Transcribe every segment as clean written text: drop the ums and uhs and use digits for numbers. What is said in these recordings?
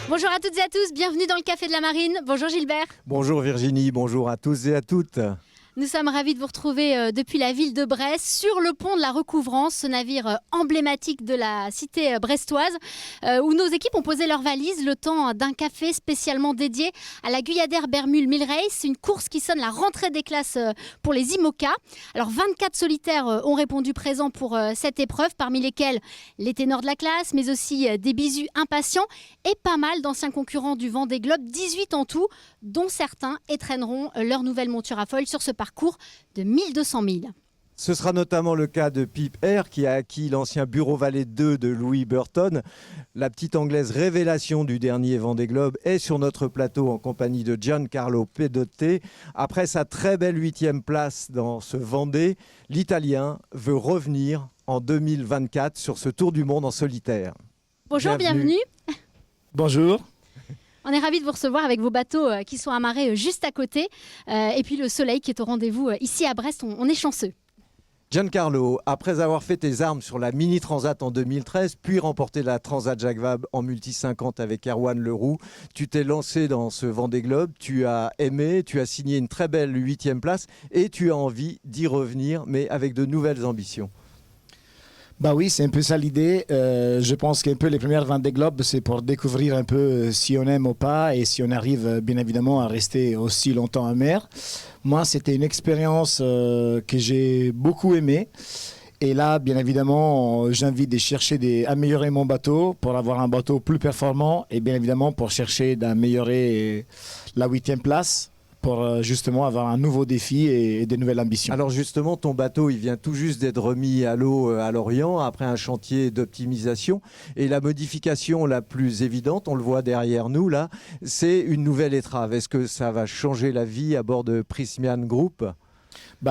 Bonjour à toutes et à tous, bienvenue dans le Café de la Marine. Bonjour Gilbert. Bonjour Virginie, bonjour à tous et à toutes. Nous sommes ravis de vous retrouver depuis la ville de Brest, sur le pont de la Recouvrance, ce navire emblématique de la cité brestoise, où nos équipes ont posé leurs valises le temps d'un café spécialement dédié à la Guyadère Bermule Mill Race, une course qui sonne la rentrée des classes pour les IMOCA. Alors 24 solitaires ont répondu présents pour cette épreuve, parmi lesquels les ténors de la classe, mais aussi des bisous impatients et pas mal d'anciens concurrents du Vendée Globe, 18 en tout, dont certains étraîneront leur nouvelle monture à foil sur ce parcours de 1200 milles. Ce sera notamment le cas de Pip Air qui a acquis l'ancien Bureau Valet 2 de Louis Burton. La petite anglaise révélation du dernier Vendée Globe est sur notre plateau en compagnie de Giancarlo Pedotte. Après sa très belle 8e place dans ce Vendée, l'Italien veut revenir en 2024 sur ce Tour du Monde en solitaire. Bonjour, bienvenue. Bonjour. On est ravis de vous recevoir avec vos bateaux qui sont amarrés juste à côté. Et puis le soleil qui est au rendez-vous ici à Brest, on est chanceux. Giancarlo, après avoir fait tes armes sur la Mini Transat en 2013, puis remporté la Transat Jacques Vabre en multi 50 avec Erwan Leroux, tu t'es lancé dans ce Vendée Globe, tu as aimé, tu as signé une très belle 8e place et tu as envie d'y revenir, mais avec de nouvelles ambitions. Bah oui, c'est un peu ça l'idée. Je pense qu'un peu les premières Vendée Globe, c'est pour découvrir un peu si on aime ou pas et si on arrive bien évidemment à rester aussi longtemps en mer. Moi, c'était une expérience que j'ai beaucoup aimée. Et là, bien évidemment, j'invite à chercher améliorer mon bateau pour avoir un bateau plus performant et bien évidemment pour chercher d'améliorer la 8e place, pour justement avoir un nouveau défi et de nouvelles ambitions. Alors justement, ton bateau, il vient tout juste d'être remis à l'eau à Lorient après un chantier d'optimisation. Et la modification la plus évidente, on le voit derrière nous là, c'est une nouvelle étrave. Est-ce que ça va changer la vie à bord de Prysmian Group ?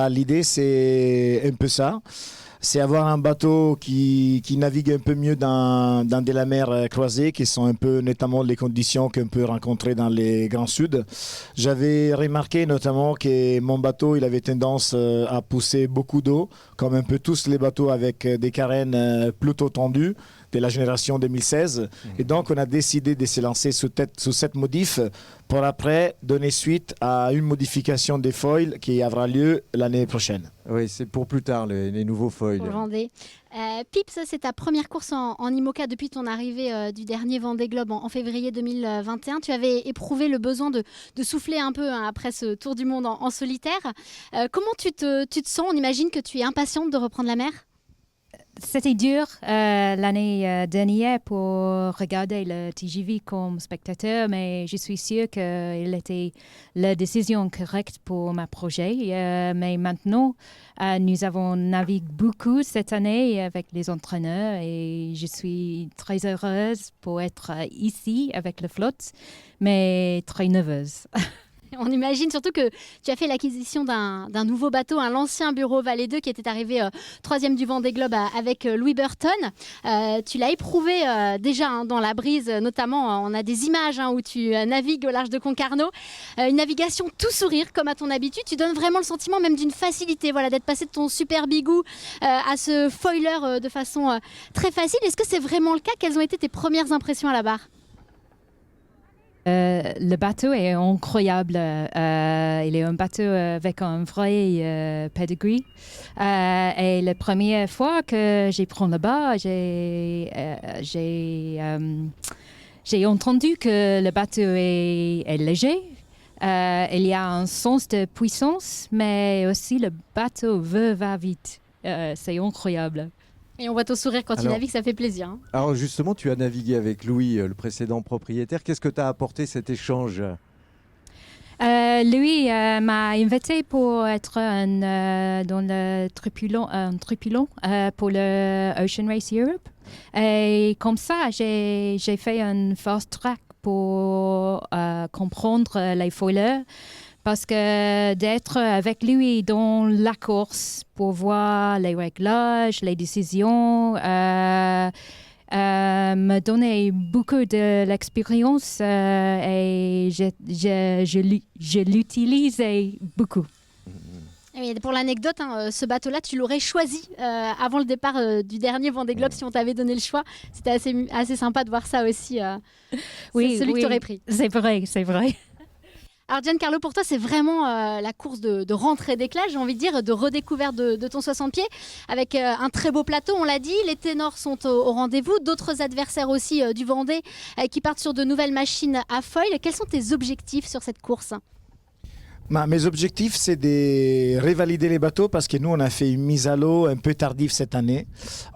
L'idée, c'est un peu ça. C'est avoir un bateau qui navigue un peu mieux dans de la mer croisée, qui sont un peu notamment les conditions qu'on peut rencontrer dans les grands suds. J'avais remarqué notamment que mon bateau, il avait tendance à pousser beaucoup d'eau, comme un peu tous les bateaux avec des carènes plutôt tendues de la génération 2016. Et donc, on a décidé de se lancer sous cette modif pour après donner suite à une modification des foils qui aura lieu l'année prochaine. Oui, c'est pour plus tard, les nouveaux foils. Pour le Vendée. Pip, ça c'est ta première course en IMOCA depuis ton arrivée du dernier Vendée Globe en février 2021. Tu avais éprouvé le besoin de souffler un peu après ce tour du monde en solitaire. Comment tu te sens ? On imagine que tu es impatiente de reprendre la mer ? C'était dur l'année dernière pour regarder le TGV comme spectateur, mais je suis sûre qu'il était la décision correcte pour mon projet. Mais maintenant, nous avons navigué beaucoup cette année avec les entraîneurs et je suis très heureuse pour être ici avec la flotte, mais très nerveuse. On imagine surtout que tu as fait l'acquisition d'un nouveau bateau, l'ancien Bureau Valet 2 qui était arrivé 3e du Vendée Globe avec Louis Burton. Tu l'as éprouvé déjà dans la brise, notamment on a des images où tu navigues au large de Concarneau. Une navigation tout sourire comme à ton habitude. Tu donnes vraiment le sentiment même d'une facilité, d'être passé de ton super bigou à ce foiler de façon très facile. Est-ce que c'est vraiment le cas ? Quelles ont été tes premières impressions à la barre ? Le bateau est incroyable. Il est un bateau avec un vrai pedigree. Et la première fois que j'ai pris le bas, j'ai entendu que le bateau est léger. Il y a un sens de puissance, mais aussi le bateau va vite. C'est incroyable. Et on voit ton sourire quand tu navigues, ça fait plaisir. Alors justement, tu as navigué avec Louis, le précédent propriétaire. Qu'est-ce que t'as apporté cet échange ? Lui m'a invité pour être dans le tripulant pour le Ocean Race Europe. Et comme ça, j'ai fait un fast track pour comprendre les foilers. Parce que d'être avec lui dans la course pour voir les réglages, les décisions, me donnait beaucoup de l'expérience et je l'utilisais beaucoup. Et pour l'anecdote, ce bateau-là, tu l'aurais choisi avant le départ du dernier Vendée Globe si on t'avait donné le choix. C'était assez sympa de voir ça aussi. Oui, c'est celui que tu aurais oui, pris. c'est vrai, c'est vrai. Alors Giancarlo, pour toi, c'est vraiment la course de rentrée d'éclat, j'ai envie de dire, de redécouverte de ton 60 pieds, avec un très beau plateau, on l'a dit. Les ténors sont au rendez-vous, d'autres adversaires aussi du Vendée qui partent sur de nouvelles machines à foil. Quels sont tes objectifs sur cette course ? Mes objectifs, c'est de révalider les bateaux parce que nous, on a fait une mise à l'eau un peu tardive cette année.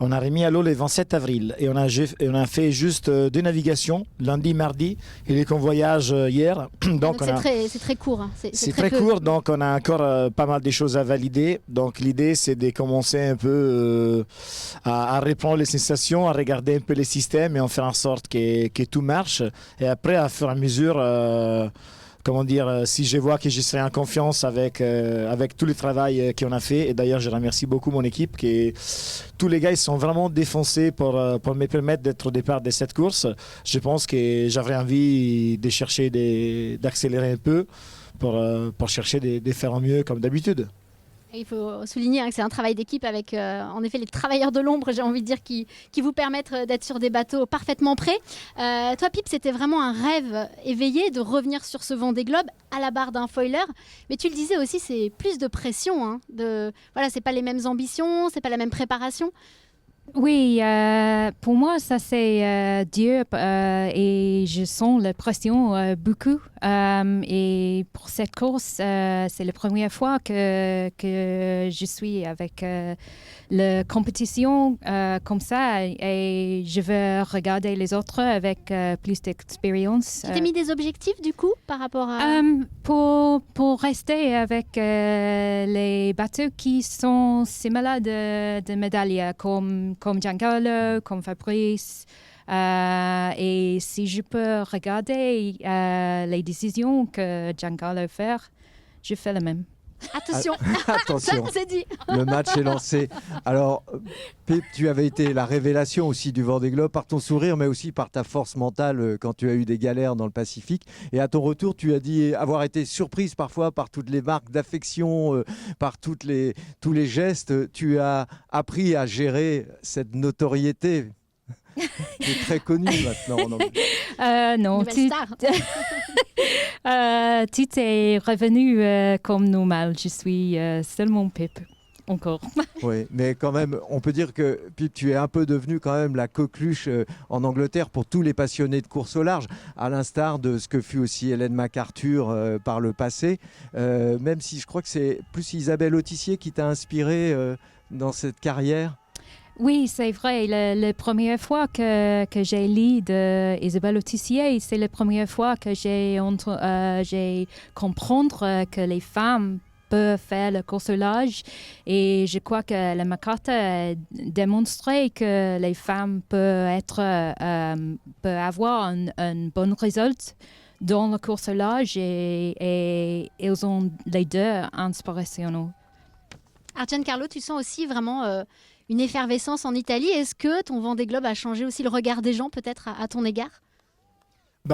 On a remis à l'eau le 27 avril et on a fait juste 2 navigations, lundi, mardi, et les convoyages hier. Donc c'est très court. Hein. C'est très court, donc on a encore pas mal de choses à valider. Donc l'idée, c'est de commencer un peu à reprendre les sensations, à regarder un peu les systèmes et en faire en sorte que tout marche. Et après, à fur et à mesure... comment dire, si je vois que je serai en confiance avec tout le travail qu'on a fait. Et d'ailleurs, je remercie beaucoup mon équipe. Tous les gars, ils sont vraiment défoncés pour me permettre d'être au départ de cette course. Je pense que j'aurais envie de chercher d'accélérer un peu pour chercher de faire en mieux comme d'habitude. Il faut souligner que c'est un travail d'équipe avec en effet les travailleurs de l'ombre, j'ai envie de dire, qui vous permettent d'être sur des bateaux parfaitement prêts. Toi, Pip, c'était vraiment un rêve éveillé de revenir sur ce Vendée Globe à la barre d'un foiler. Mais tu le disais aussi, c'est plus de pression. Hein, voilà, c'est pas les mêmes ambitions, c'est pas la même préparation. Oui, pour moi, ça c'est dur et je sens la pression beaucoup. Et pour cette course, c'est la première fois que je suis avec la compétition comme ça et je veux regarder les autres avec plus d'expérience. Tu t'es mis des objectifs du coup par rapport à... Pour rester avec les bateaux qui sont similaires de médailles comme Giancarlo, comme Fabrice. Et si je peux regarder les décisions que Giancarlo fait, je fais la même. Attention, Attention, c'est dit. le match est lancé. Alors, Pip, tu avais été la révélation aussi du Vendée Globe par ton sourire, mais aussi par ta force mentale quand tu as eu des galères dans le Pacifique. Et à ton retour, tu as dit avoir été surprise parfois par toutes les marques d'affection, par tous les gestes. Tu as appris à gérer cette notoriété. Tu es très connu maintenant. Non, Nouvelle star. Tout est revenu comme normal. Je suis seulement Pip, encore. Oui, mais quand même, on peut dire que Pip, tu es un peu devenu quand même la coqueluche en Angleterre pour tous les passionnés de course au large, à l'instar de ce que fut aussi Hélène MacArthur par le passé. Même si je crois que c'est plus Isabelle Autissier qui t'a inspiré dans cette carrière. Oui, c'est vrai. La première fois que j'ai lu d'Isabelle Autissier, c'est la première fois que j'ai compris que les femmes peuvent faire le course au large. Et je crois que la MacArthur a démontré que les femmes peuvent avoir un bon résultat dans le course au large et ils ont les deux inspirationnels. Giancarlo, tu sens aussi vraiment... une effervescence en Italie. Est-ce que ton Vendée Globe a changé aussi le regard des gens peut-être à ton égard ?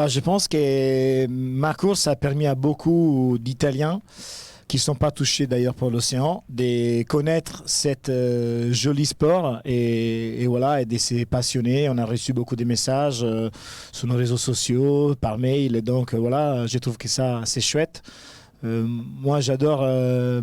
Je pense que ma course a permis à beaucoup d'Italiens qui ne sont pas touchés d'ailleurs par l'océan de connaître cet joli sport et voilà, et de se passionner. On a reçu beaucoup de messages sur nos réseaux sociaux, par mail. Et donc voilà, je trouve que ça c'est chouette. Moi, j'adore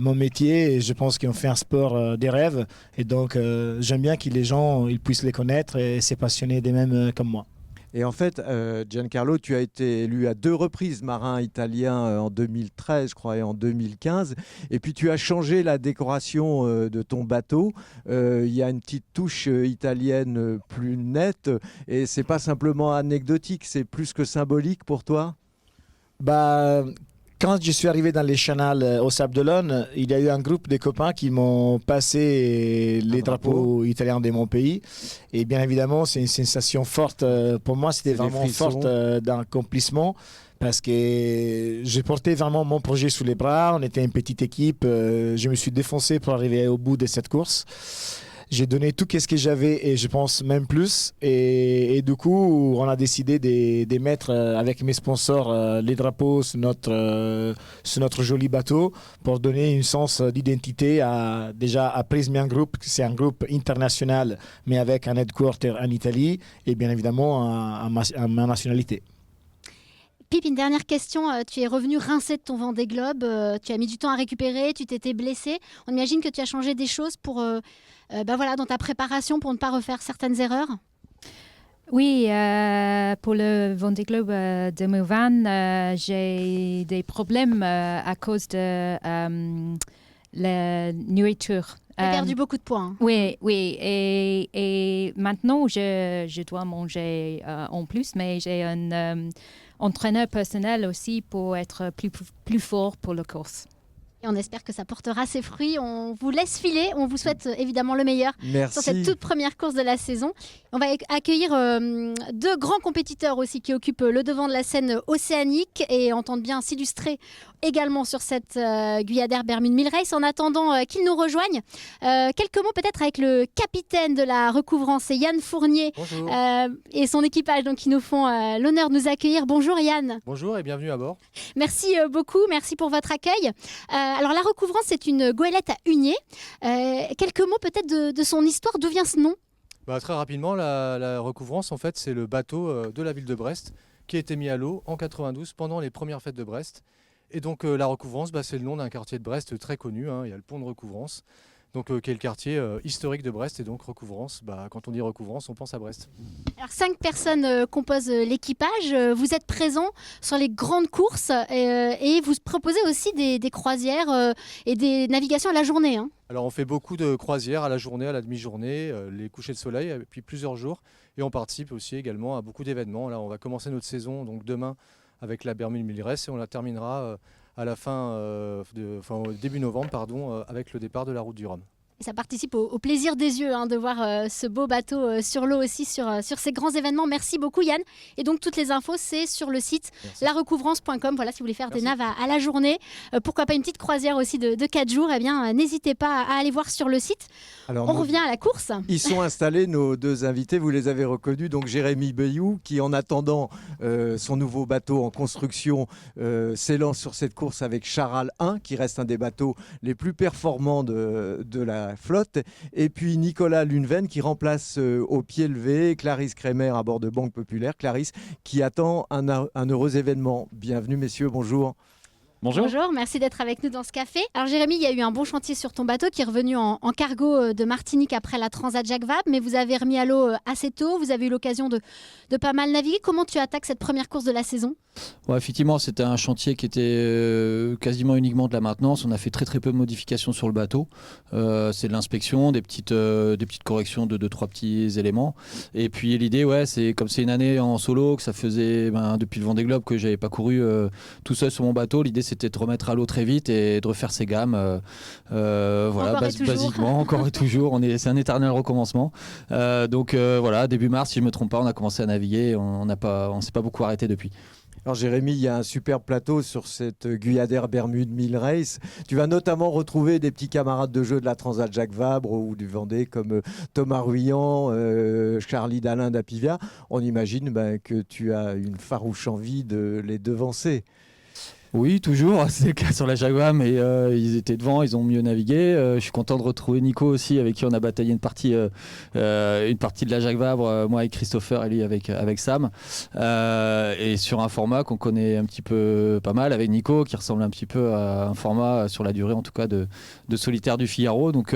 mon métier et je pense qu'on fait un sport des rêves. Et donc, j'aime bien que les gens ils puissent les connaître et se passionner des mêmes comme moi. Et en fait, Giancarlo, tu as été élu à 2 reprises marin italien en 2013, je crois, et en 2015. Et puis, tu as changé la décoration de ton bateau. Il y a une petite touche italienne plus nette. Et c'est pas simplement anecdotique, c'est plus que symbolique pour toi ? Quand je suis arrivé dans les Chanals au Sable d'Olonne, il y a eu un groupe de copains qui m'ont passé les drapeaux italiens de mon pays. Et bien évidemment, c'est une sensation forte. Pour moi, c'était vraiment forte d'accomplissement parce que j'ai porté vraiment mon projet sous les bras. On était une petite équipe. Je me suis défoncé pour arriver au bout de cette course. J'ai donné tout ce que j'avais et je pense même plus. Et du coup, on a décidé de mettre avec mes sponsors les drapeaux sur notre joli bateau pour donner un sens d'identité déjà à Prysmian Group. C'est un groupe international, mais avec un headquarter en Italie et bien évidemment à ma nationalité. Pip, une dernière question. Tu es revenu rincé de ton Vendée Globe. Tu as mis du temps à récupérer, tu t'étais blessé. On imagine que tu as changé des choses pour, dans ta préparation pour ne pas refaire certaines erreurs. Oui, pour le Vendée Globe 2020, j'ai des problèmes à cause de la nourriture. Tu as perdu beaucoup de poids. Hein. Oui. Et maintenant, je dois manger en plus, mais j'ai un entraîneur personnel aussi pour être plus fort pour la course. Et on espère que ça portera ses fruits. On vous laisse filer. On vous souhaite évidemment le meilleur sur cette toute première course de la saison. On va accueillir deux grands compétiteurs aussi qui occupent le devant de la scène océanique et entendent bien s'illustrer également sur cette Guyadère Bermude 1000 Race. En attendant qu'ils nous rejoignent, quelques mots peut-être avec le capitaine de la recouvrance, c'est Yann Fournier et son équipage donc, qui nous font l'honneur de nous accueillir. Bonjour Yann. Bonjour et bienvenue à bord. Merci beaucoup, merci pour votre accueil. Alors la recouvrance, c'est une goélette à huniers. Quelques mots peut-être de son histoire, d'où vient ce nom? Très rapidement, la recouvrance, en fait, c'est le bateau de la ville de Brest qui a été mis à l'eau en 92 pendant les premières fêtes de Brest. Et donc la recouvrance, c'est le nom d'un quartier de Brest très connu, hein. Il y a le pont de Recouvrance, donc, qui est le quartier historique de Brest. Et donc recouvrance, quand on dit recouvrance, on pense à Brest. Alors 5 personnes composent l'équipage. Vous êtes présents sur les grandes courses et vous proposez aussi des croisières et des navigations à la journée. Hein. Alors on fait beaucoup de croisières à la journée, à la demi-journée, les couchers de soleil, et puis plusieurs jours. Et on participe aussi également à beaucoup d'événements. Là, on va commencer notre saison donc demain avec la Bermude 1000 Race et on la terminera à la au début novembre avec le départ de la route du Rhum. Et ça participe au plaisir des yeux de voir ce beau bateau sur l'eau aussi sur ces grands événements. Merci beaucoup Yann. Et donc toutes les infos c'est sur le site larecouvrance.com. Voilà, si vous voulez faire des naves à la journée, pourquoi pas une petite croisière aussi de 4 jours, n'hésitez pas à aller voir sur le site. Alors, on revient à la course. Ils sont installés, nos deux invités, vous les avez reconnus, donc Jérémy Bayou qui en attendant son nouveau bateau en construction s'élance sur cette course avec Charal 1 qui reste un des bateaux les plus performants de la flotte, et puis Nicolas Luneven qui remplace au pied levé Clarisse Kremer à bord de Banque Populaire. Clarisse qui attend un heureux événement. Bienvenue messieurs, bonjour. Bonjour, merci d'être avec nous dans ce café. Alors Jérémy, il y a eu un bon chantier sur ton bateau qui est revenu en cargo de Martinique après la Transat Jacques Vabre, mais vous avez remis à l'eau assez tôt, vous avez eu l'occasion de pas mal naviguer. Comment tu attaques cette première course de la saison ? Effectivement, c'était un chantier qui était quasiment uniquement de la maintenance. On a fait très très peu de modifications sur le bateau. C'est de l'inspection, des petites corrections de 2-3 petits éléments. Et puis l'idée, c'est comme c'est une année en solo, que ça faisait depuis le Vendée Globe que j'avais pas couru tout seul sur mon bateau. L'idée c'était de remettre à l'eau très vite et de refaire ses gammes. Basiquement, encore et toujours. C'est un éternel recommencement. Début mars, si je me trompe pas, on a commencé à naviguer. On s'est pas beaucoup arrêté depuis. Alors Jérémy, il y a un superbe plateau sur cette Guyadère Bermude 1000 Race. Tu vas notamment retrouver des petits camarades de jeu de la Transat Jacques Vabre ou du Vendée comme Thomas Ruyant, Charlie Dalin d'Apivia. On imagine que tu as une farouche envie de les devancer. Oui, toujours, c'est le cas sur la Jaguar, mais ils étaient devant, ils ont mieux navigué. Je suis content de retrouver Nico aussi, avec qui on a bataillé une partie de la Jacques Vabre, moi avec Christopher et lui avec Sam. Et sur un format qu'on connaît un petit peu pas mal avec Nico, qui ressemble un petit peu à un format sur la durée en tout cas de Solitaire du Figaro. Donc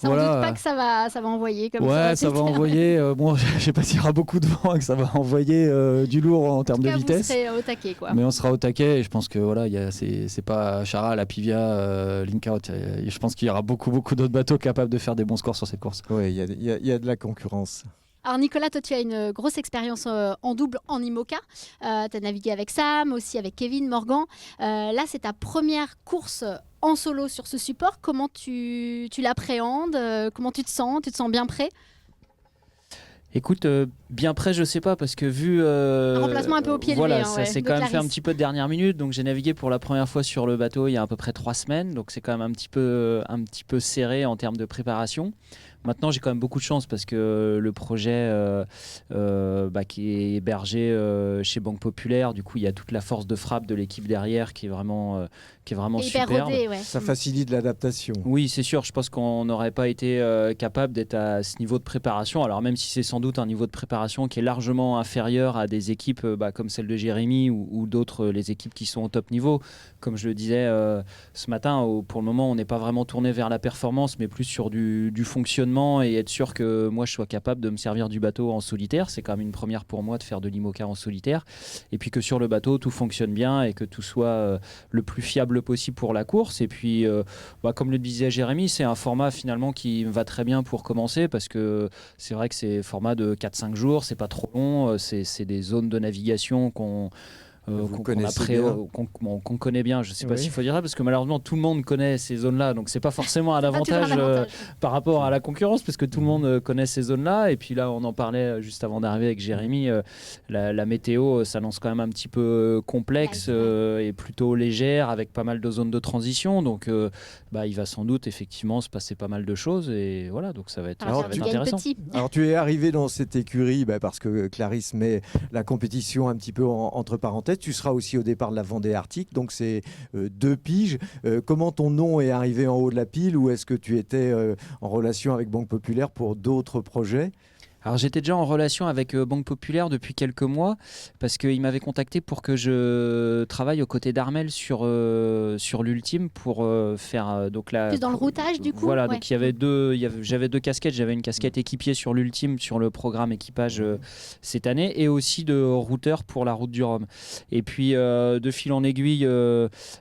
ça, on ne doute pas que ça va envoyer comme ça. Ouais, ça va envoyer. Je ne sais pas s'il y aura beaucoup de vent et que ça va envoyer du lourd en termes de vitesse. Vous serez au taquet, quoi. Mais on sera au taquet et je pense que c'est pas Charal, Apivia, Linkout. Je pense qu'il y aura beaucoup d'autres bateaux capables de faire des bons scores sur cette course. Oui, il y a de la concurrence. Alors Nicolas, toi tu as une grosse expérience en double en IMOCA. Tu as navigué avec Sam, aussi avec Kevin, Morgan. Là c'est ta première course en solo sur ce support. Comment tu l'appréhendes ? Comment tu te sens ? Tu te sens bien prêt ? Écoute, bien prêt, je sais pas, parce que vu... un remplacement un peu au pied levé. Ça s'est quand même fait un petit peu de dernière minute. Donc j'ai navigué pour la première fois sur le bateau il y a à peu près 3 semaines. Donc c'est quand même un petit peu serré en termes de préparation. Maintenant, j'ai quand même beaucoup de chance parce que le projet qui est hébergé chez Banque Populaire, du coup, il y a toute la force de frappe de l'équipe derrière qui est vraiment Hyper superbe. rodé, ouais. Ça facilite l'adaptation. Oui, c'est sûr. Je pense qu'on n'aurait pas été capable d'être à ce niveau de préparation. Alors même si c'est sans doute un niveau de préparation qui est largement inférieur à des équipes comme celle de Jérémy ou d'autres, les équipes qui sont au top niveau. Comme je le disais ce matin, pour le moment, on n'est pas vraiment tourné vers la performance, mais plus sur du fonctionnement et être sûr que moi, je sois capable de me servir du bateau en solitaire. C'est quand même une première pour moi de faire de l'IMOCA en solitaire. Et puis que sur le bateau, tout fonctionne bien et que tout soit le plus fiable possible pour la course. Et puis, comme le disait Jérémy, c'est un format finalement qui me va très bien pour commencer parce que c'est vrai que c'est un format de 4-5 jours, c'est pas trop long, c'est des zones de navigation qu'on connaît bien. Je ne sais pas s'il faut dire ça parce que malheureusement tout le monde connaît ces zones-là, donc c'est pas forcément un avantage par rapport à la concurrence parce que tout le monde connaît ces zones-là. Et puis là, on en parlait juste avant d'arriver avec Jérémy, la météo s'annonce quand même un petit peu complexe et plutôt légère avec pas mal de zones de transition. Donc il va sans doute effectivement se passer pas mal de choses et voilà, donc ça va être intéressant. Alors tu es arrivé dans cette écurie parce que Clarisse met la compétition un petit peu entre parenthèses. Tu seras aussi au départ de la Vendée Arctique, donc c'est 2 piges. Comment ton nom est arrivé en haut de la pile ou est-ce que tu étais en relation avec Banque Populaire pour d'autres projets ? Alors j'étais déjà en relation avec Banque Populaire depuis quelques mois parce qu'ils m'avaient contacté pour que je travaille aux côtés d'Armel sur l'Ultime pour faire donc la... Plus dans le routage du coup. Voilà, donc j'avais 2 casquettes. J'avais une casquette équipier sur l'Ultime sur le programme équipage cette année et aussi de routeur pour la route du Rhum. Et puis de fil en aiguille,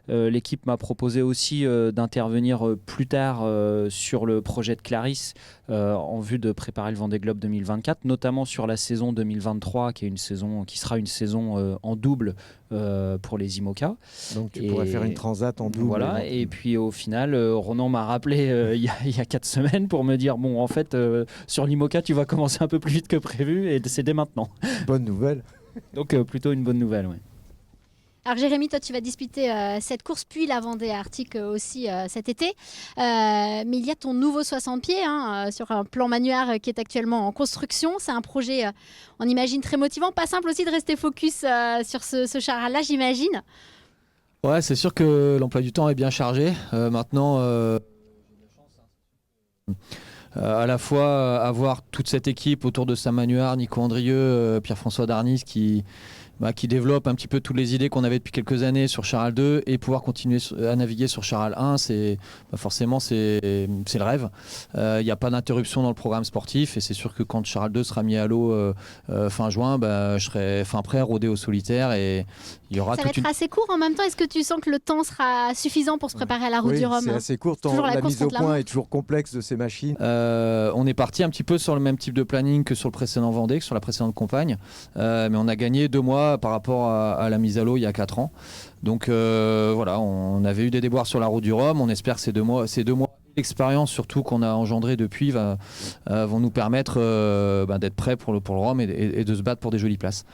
l'équipe m'a proposé aussi d'intervenir plus tard sur le projet de Clarisse en vue de préparer le Vendée Globe 2024, notamment sur la saison 2023, qui sera une saison en double pour les IMOCA. Donc tu pourrais faire une transat en double. Voilà, et puis au final, Ronan m'a rappelé il y a 4 semaines pour me dire, bon, en fait, sur l'IMOCA, tu vas commencer un peu plus vite que prévu, et c'est dès maintenant. Bonne nouvelle. Donc plutôt une bonne nouvelle, oui. Alors Jérémy, toi tu vas disputer cette course puis la Vendée Arctique aussi cet été. Mais il y a ton nouveau 60 pieds sur un plan Manuard qui est actuellement en construction. C'est un projet, on imagine, très motivant. Pas simple aussi de rester focus sur ce char-là, j'imagine. Ouais, c'est sûr que l'emploi du temps est bien chargé. Maintenant, à la fois avoir toute cette équipe autour de Sam Manuard, Nico Andrieux, Pierre-François Darnis qui développe un petit peu toutes les idées qu'on avait depuis quelques années sur Charal 2 et pouvoir continuer à naviguer sur Charal 1, forcément c'est le rêve. Il n'y a pas d'interruption dans le programme sportif et c'est sûr que quand Charal 2 sera mis à l'eau fin juin, je serai fin prêt à rôder au solitaire et il y aura ça va être assez court en même temps. Est-ce que tu sens que le temps sera suffisant pour se préparer à la route du Rhum ? C'est assez court, la mise au point est toujours complexe de ces machines. On est parti un petit peu sur le même type de planning que sur le précédent Vendée, que sur la précédente campagne, mais on a gagné 2 mois par rapport à la mise à l'eau il y a 4 ans. Donc voilà, on avait eu des déboires sur la route du Rhum. On espère que ces 2 mois d'expérience surtout qu'on a engendré depuis vont nous permettre d'être prêts pour le Rhum et de se battre pour des jolies places.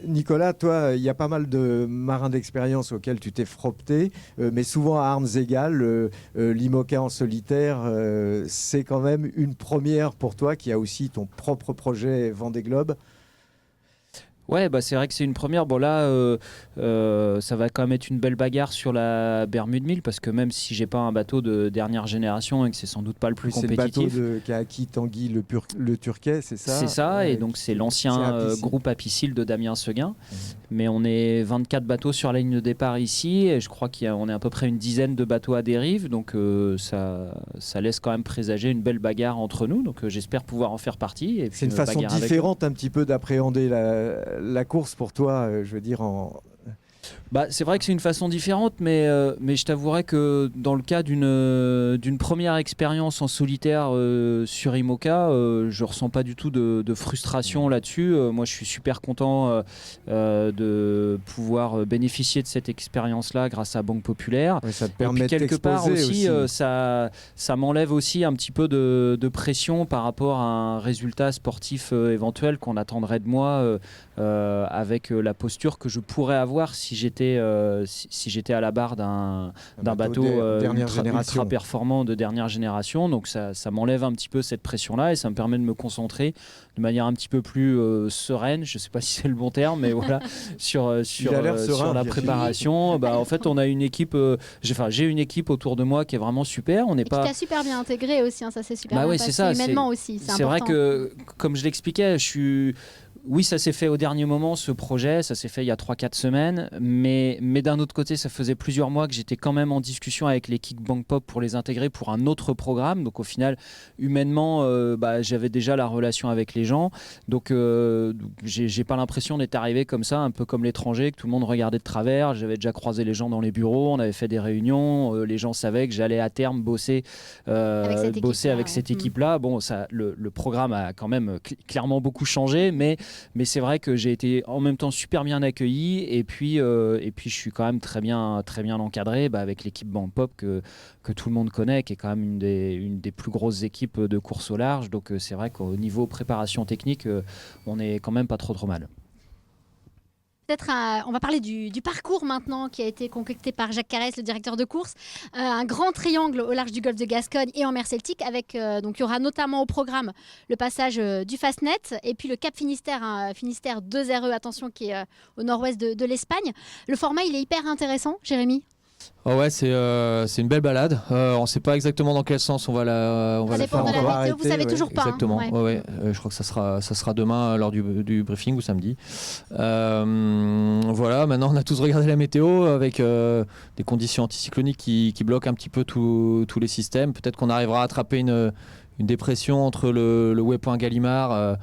Nicolas, toi, il y a pas mal de marins d'expérience auxquels tu t'es frotté, mais souvent à armes égales. L'IMOCA en solitaire, c'est quand même une première pour toi qui a aussi ton propre projet Vendée Globe. Ouais, c'est vrai que c'est une première. Bon là, ça va quand même être une belle bagarre sur la Bermude 1000 parce que même si j'ai pas un bateau de dernière génération et que c'est sans doute pas le plus compétitif. C'est le bateau qu'a acquis Tanguy le Turquet, c'est ça ? C'est ça, et donc c'est l'ancien groupe Apicil de Damien Seguin. Mais on est 24 bateaux sur la ligne de départ ici et je crois qu'on est à peu près une dizaine de bateaux à dérive. Donc ça laisse quand même présager une belle bagarre entre nous. Donc j'espère pouvoir en faire partie. Et puis c'est une façon différente un petit peu d'appréhender la course pour toi, je veux dire c'est vrai que c'est une façon différente, mais je t'avouerai que dans le cas d'une première expérience en solitaire sur IMOCA, je ressens pas du tout de frustration là-dessus. Moi, je suis super content de pouvoir bénéficier de cette expérience-là grâce à Banque Populaire. Ouais, ça te permet et puis, quelque part aussi, ça m'enlève aussi un petit peu de pression par rapport à un résultat sportif éventuel qu'on attendrait de moi avec la posture que je pourrais avoir si j'étais si j'étais à la barre d'un bateau dernière génération. ultra performant de dernière génération. Donc ça m'enlève un petit peu cette pression-là et ça me permet de me concentrer de manière un petit peu plus sereine. Je ne sais pas si c'est le bon terme, mais voilà, sur la préparation. En fait, on a une équipe. J'ai une équipe autour de moi qui est vraiment super. On n'est pas. Qui t'a super bien intégré aussi. Ça c'est super. Bien Oui, passé c'est ça. Humainement aussi. C'est vrai que, comme je l'expliquais, oui, ça s'est fait au dernier moment, ce projet, ça s'est fait il y a 3-4 semaines, mais d'un autre côté, ça faisait plusieurs mois que j'étais quand même en discussion avec l'équipe Bangpop pour les intégrer pour un autre programme. Donc au final, humainement, j'avais déjà la relation avec les gens. Donc j'ai pas l'impression d'être arrivé comme ça, un peu comme l'étranger, que tout le monde regardait de travers. J'avais déjà croisé les gens dans les bureaux, on avait fait des réunions, les gens savaient que j'allais à terme bosser avec cette équipe-là. Bon, le programme a quand même clairement beaucoup changé, mais c'est vrai que j'ai été en même temps super bien accueilli et puis je suis quand même très bien encadré avec l'équipe Bangpop que tout le monde connaît, qui est quand même une des plus grosses équipes de course au large. Donc c'est vrai qu'au niveau préparation technique, on est quand même pas trop mal. Peut-être on va parler du parcours maintenant qui a été concocté par Jacques Carès, le directeur de course. Un grand triangle au large du golfe de Gascogne et en mer Celtique avec, donc il y aura notamment au programme le passage du Fastnet et puis le Cap Finistère, Finistère 2 RE, attention, qui est au nord-ouest de l'Espagne. Le format, il est hyper intéressant, Jérémy. Oh ouais, c'est une belle balade. On ne sait pas exactement dans quel sens on va la Ça dépend faire. de la météo, vous savez toujours pas. Exactement. Hein, je crois que ça sera demain lors du briefing ou samedi. Voilà, maintenant on a tous regardé la météo avec des conditions anticycloniques qui bloquent un petit peu tous les systèmes. Peut-être qu'on arrivera à attraper une dépression entre le waypoint Gallimard,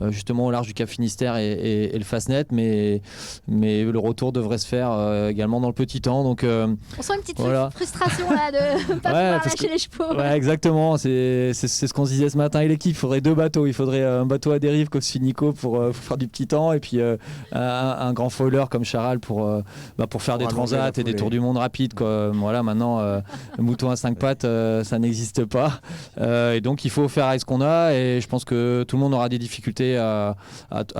justement au large du Cap Finistère et le Fastnet, mais le retour devrait se faire également dans le petit temps. Donc, on sent une petite frustration là de ne pas pouvoir lâcher les chevaux. Ouais, exactement, c'est ce qu'on se disait ce matin avec l'équipe. Il faudrait 2 bateaux. Il faudrait un bateau à dérive comme celui de Nico pour faire du petit temps et puis un grand foiler comme Charal pour faire des transats et des tours du monde rapides, quoi. Voilà, maintenant, le mouton à 5 pattes, ça n'existe pas. Et donc, il faut faire avec ce qu'on a et je pense que tout le monde aura des difficultés à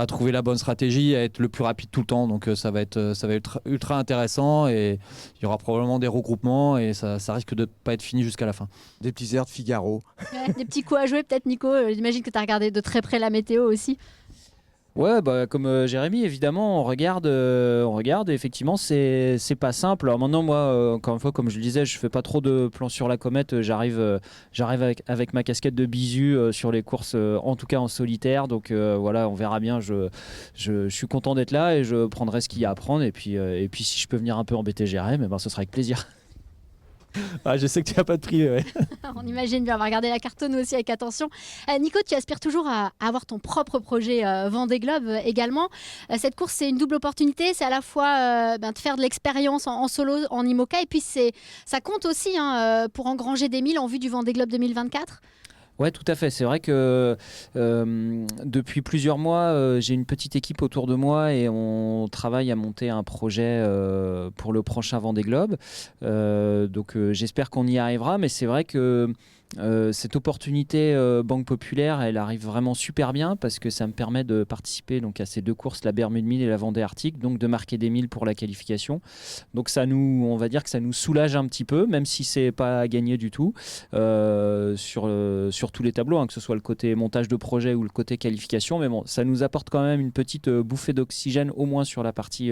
trouver la bonne stratégie, à être le plus rapide tout le temps. Donc ça va être ultra intéressant et il y aura probablement des regroupements et ça risque de ne pas être fini jusqu'à la fin. Des petits airs de Figaro. Ouais, des petits coups à jouer peut-être, Nico. J'imagine que tu as regardé de très près la météo aussi. Ouais, comme Jérémy, évidemment, on regarde et effectivement, c'est pas simple. Alors maintenant, moi, encore une fois, comme je le disais, je fais pas trop de plans sur la comète. J'arrive avec ma casquette de bisu sur les courses, en tout cas en solitaire. Donc voilà, on verra bien. Je suis content d'être là et je prendrai ce qu'il y a à prendre. Et puis si je peux venir un peu embêter Jérémy, ce sera avec plaisir. Ah, je sais que tu n'as pas de prix. Ouais. On imagine bien, on va regarder la carte nous aussi avec attention. Nico, tu aspires toujours à avoir ton propre projet Vendée Globe également. Cette course, c'est une double opportunité. C'est à la fois de faire de l'expérience en solo, en IMOCA, et puis ça compte aussi pour engranger des milles en vue du Vendée Globe 2024. Ouais, tout à fait. C'est vrai que depuis plusieurs mois, j'ai une petite équipe autour de moi et on travaille à monter un projet pour le prochain Vendée Globe. Donc j'espère qu'on y arrivera, mais c'est vrai que cette opportunité Banque Populaire, elle arrive vraiment super bien parce que ça me permet de participer donc à ces 2 courses, la Bermude 1000 et la Vendée Arctique, donc de marquer des milles pour la qualification. Donc on va dire que ça nous soulage un petit peu, même si c'est pas à gagner du tout sur tous les tableaux, que ce soit le côté montage de projet ou le côté qualification. Mais bon, ça nous apporte quand même une petite bouffée d'oxygène au moins sur la partie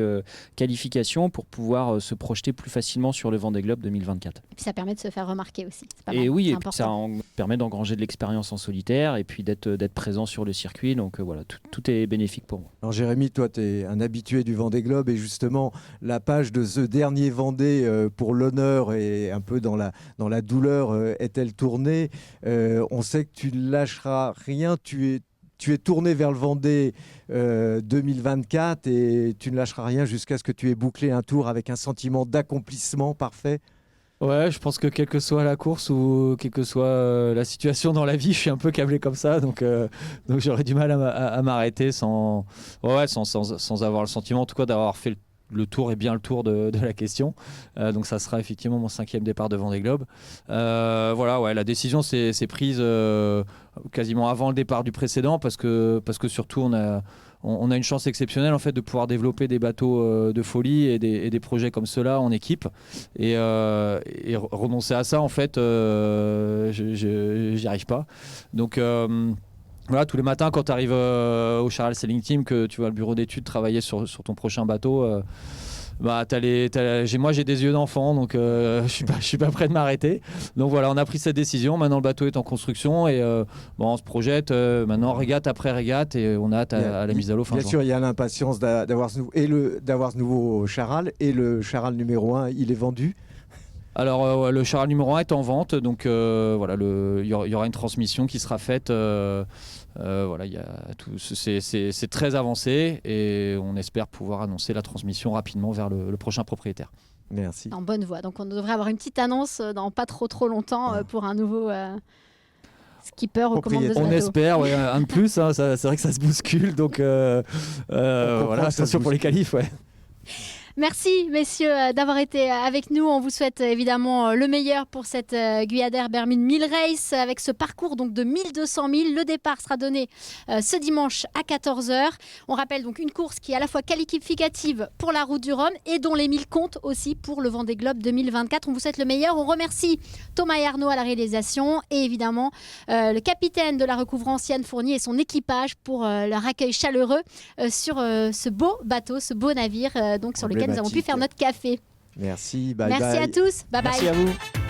qualification pour pouvoir se projeter plus facilement sur le Vendée Globe 2024. Et puis ça permet de se faire remarquer aussi. C'est pas et mal, oui, c'est et important. puis ça permet d'engranger de l'expérience en solitaire et puis d'être présent sur le circuit. Donc voilà, tout est bénéfique pour moi. Alors Jérémy, toi tu es un habitué du Vendée Globe et justement la page de ce dernier Vendée pour l'honneur et un peu dans la douleur est-elle tournée. On sait que tu ne lâcheras rien, tu es tourné vers le Vendée 2024 et tu ne lâcheras rien jusqu'à ce que tu aies bouclé un tour avec un sentiment d'accomplissement parfait. Ouais, je pense que quelle que soit la course ou quelle que soit la situation dans la vie, je suis un peu câblé comme ça, donc j'aurais du mal à m'arrêter sans avoir le sentiment, en tout cas, d'avoir fait le tour et bien le tour de la question. Donc ça sera effectivement mon 5e départ de Vendée Globe. Voilà, ouais, la décision s'est prise quasiment avant le départ du précédent parce que surtout on on a une chance exceptionnelle en fait de pouvoir développer des bateaux de folie et des projets comme ceux-là en équipe. Et renoncer à ça, en fait, j'y arrive pas. Donc voilà, tous les matins quand tu arrives au Charal Sailing Team, que tu vois le bureau d'études travailler sur ton prochain bateau, moi j'ai des yeux d'enfant, donc je suis pas prêt de m'arrêter. Donc voilà, on a pris cette décision. Maintenant le bateau est en construction et on se projette maintenant régate après régate et on a hâte à la mise à l'eau fin Bien juin. sûr, il y a l'impatience d'avoir ce nouveau Charal, et le Charal numéro 1, il est vendu. Alors le Charal numéro 1 est en vente, donc voilà, il y aura une transmission qui sera faite. Voilà, c'est très avancé et on espère pouvoir annoncer la transmission rapidement vers le prochain propriétaire. Merci. En bonne voie. Donc on devrait avoir une petite annonce dans pas trop longtemps pour un nouveau skipper aux commandes de ce On bateau. espère, ouais, un de plus, hein, c'est vrai que ça se bouscule, donc voilà, attention pour les qualifs. Ouais. Merci messieurs d'avoir été avec nous. On vous souhaite évidemment le meilleur pour cette Guyadère Bermude 1000 Race avec ce parcours donc de 1200 000. Le départ sera donné ce dimanche à 14h. On rappelle donc une course qui est à la fois qualificative pour la Route du Rhum et dont les 1000 comptent aussi pour le Vendée Globe 2024. On vous souhaite le meilleur. On remercie Thomas et Arnaud à la réalisation et évidemment le capitaine de la recouvrance Yann Fournier et son équipage pour leur accueil chaleureux sur ce beau bateau, ce beau navire donc sur lequel nous avons pu faire notre café. Merci. Bye Merci bye. à tous. Bye bye. Merci à vous.